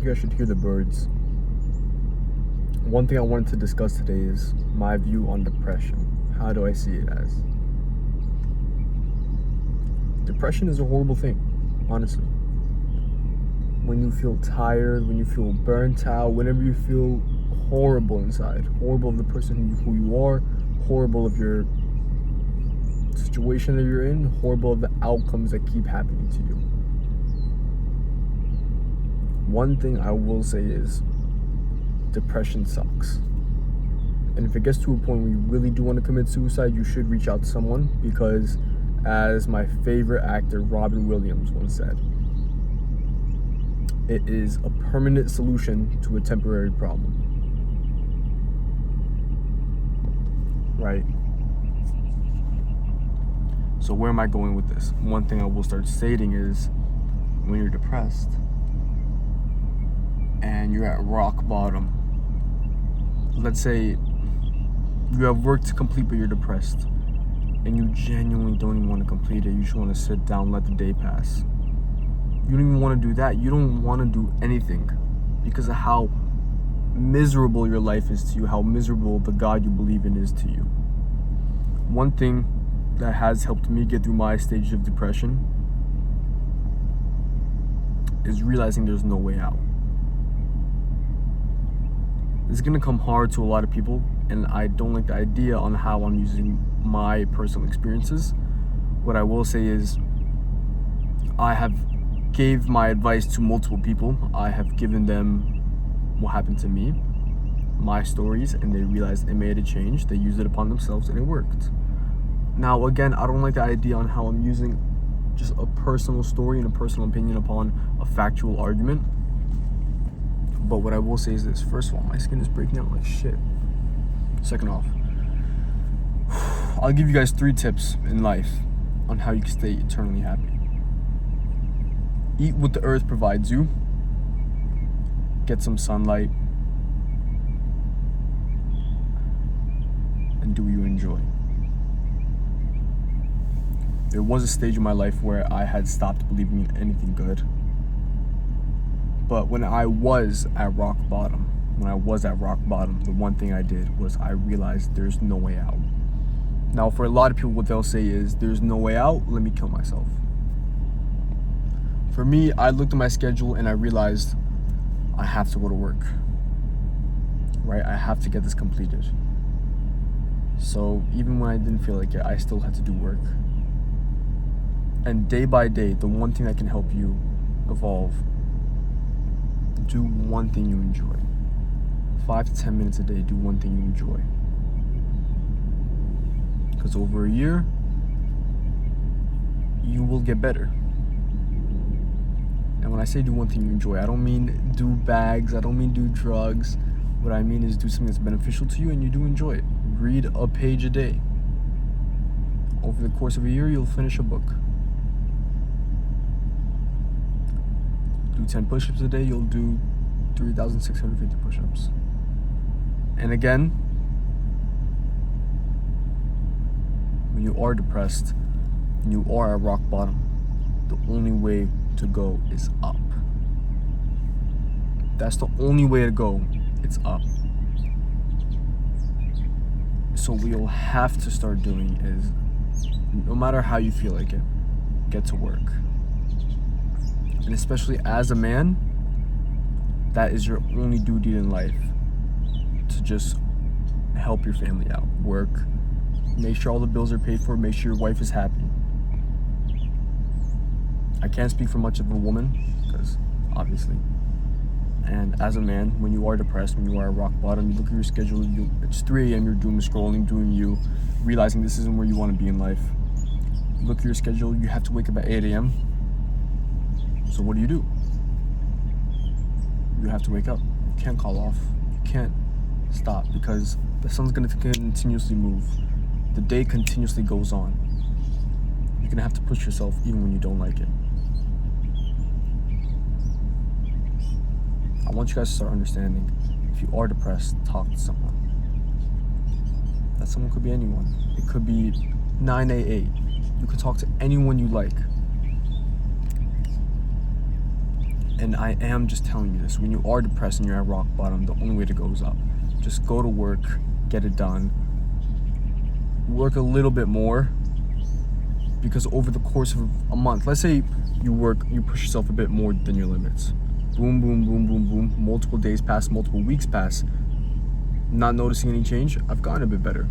you guys should hear the birds. One thing I wanted to discuss today is my view on depression. How do I see it as? Depression is a horrible thing, honestly. When you feel tired, when you feel burnt out, whenever you feel horrible inside, horrible of the person who you are, horrible of your situation that you're in, horrible of the outcomes that keep happening to you. One thing I will say is depression sucks. And if it gets to a point where you really do want to commit suicide, you should reach out to someone, because as my favorite actor Robin Williams once said, it is a permanent solution to a temporary problem. Right? So where am I going with this? One thing I will start stating is, when you're depressed and you're at rock bottom, let's say you have work to complete but you're depressed and you genuinely don't even want to complete it, you just want to sit down, let the day pass. You don't even want to do that. You don't want to do anything because of how miserable your life is to you, how miserable the God you believe in is to you. One thing that has helped me get through my stage of depression is realizing there's no way out. It's gonna come hard to a lot of people, and I don't like the idea on how I'm using my personal experiences. What I will say is, I have gave my advice to multiple people. I have given them what happened to me, my stories, and they realized it made a change. They used it upon themselves and it worked. Now, again, I don't like the idea on how I'm using just a personal story and a personal opinion upon a factual argument. But what I will say is this. First of all, my skin is breaking out like shit. Second off, I'll give you guys 3 tips in life on how you can stay eternally happy. Eat what the earth provides you. Get some sunlight. And do what you enjoy. There was a stage in my life where I had stopped believing in anything good. But when I was at rock bottom, the one thing I did was I realized there's no way out. Now, for a lot of people, what they'll say is, there's no way out, let me kill myself. For me, I looked at my schedule and I realized I have to go to work, right? I have to get this completed. So even when I didn't feel like it, I still had to do work. And day by day, the one thing that can help you evolve, do one thing you enjoy. 5 to 10 minutes a day, do one thing you enjoy. Because over a year, you will get better. And when I say do one thing you enjoy, I don't mean do bags, I don't mean do drugs. What I mean is do something that's beneficial to you and you do enjoy it. Read a page a day. Over the course of a year, you'll finish a book. Do 10 push-ups a day, you'll do 3,650 push-ups. And again, when you are depressed and you are at rock bottom, the only way to go is up. That's the only way to go. It's up. So what you'll have to start doing is, no matter how you feel like it, get to work. And especially as a man, that is your only duty in life, to just help your family out. Work, make sure all the bills are paid for, make sure your wife is happy. I can't speak for much of a woman, because obviously. And as a man, when you are depressed, when you are at rock bottom, you look at your schedule, it's 3 a.m., you're doom scrolling, doing you, realizing this isn't where you want to be in life. You look at your schedule, you have to wake up at 8 a.m. So what do? You have to wake up. You can't call off. You can't stop, because the sun's going to continuously move. The day continuously goes on. You're going to have to push yourself even when you don't like it. I want you guys to start understanding, if you are depressed, talk to someone. That someone could be anyone. It could be 988. You could talk to anyone you like. And I am just telling you this. When you are depressed and you're at rock bottom, the only way to go is up. Just go to work, get it done. Work a little bit more, because over the course of a month, let's say you push yourself a bit more than your limits. Boom, boom, boom, boom, boom. Multiple days pass, multiple weeks pass. Not noticing any change, I've gotten a bit better.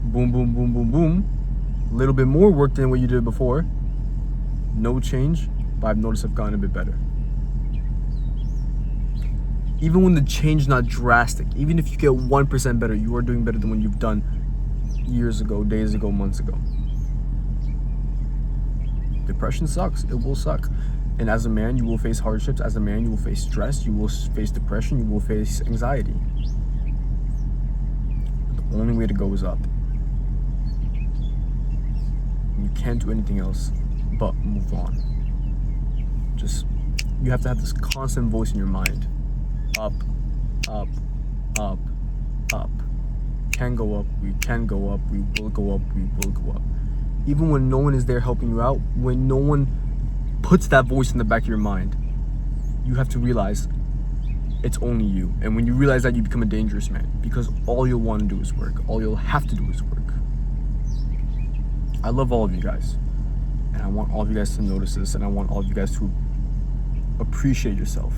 Boom, boom, boom, boom, boom. A little bit more work than what you did before. No change, but I've noticed I've gotten a bit better. Even when the change is not drastic, even if you get 1% better, you are doing better than what you've done years ago, days ago, months ago. Depression sucks. It will suck. And as a man, you will face hardships. As a man, you will face stress. You will face depression. You will face anxiety. The only way to go is up. You can't do anything else but move on. You have to have this constant voice in your mind. Up, up, up, up. Can go up, we can go up, we will go up, we will go up. Even when no one is there helping you out, when no one puts that voice in the back of your mind, you have to realize it's only you. And when you realize that, you become a dangerous man, because all you'll want to do is work. All you'll have to do is work. I love all of you guys, and I want all of you guys to notice this, and I want all of you guys to appreciate yourself.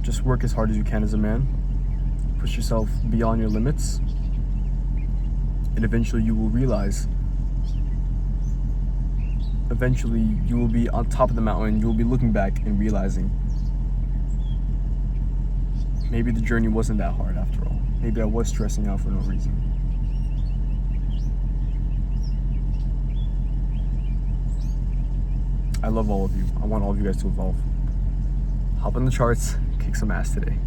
Just work as hard as you can as a man. Push yourself beyond your limits. And eventually you will realize, eventually you will be on top of the mountain. You will be looking back and realizing, maybe the journey wasn't that hard after all. Maybe I was stressing out for no reason. I love all of you. I want all of you guys to evolve. Hop on the charts, kick some ass today.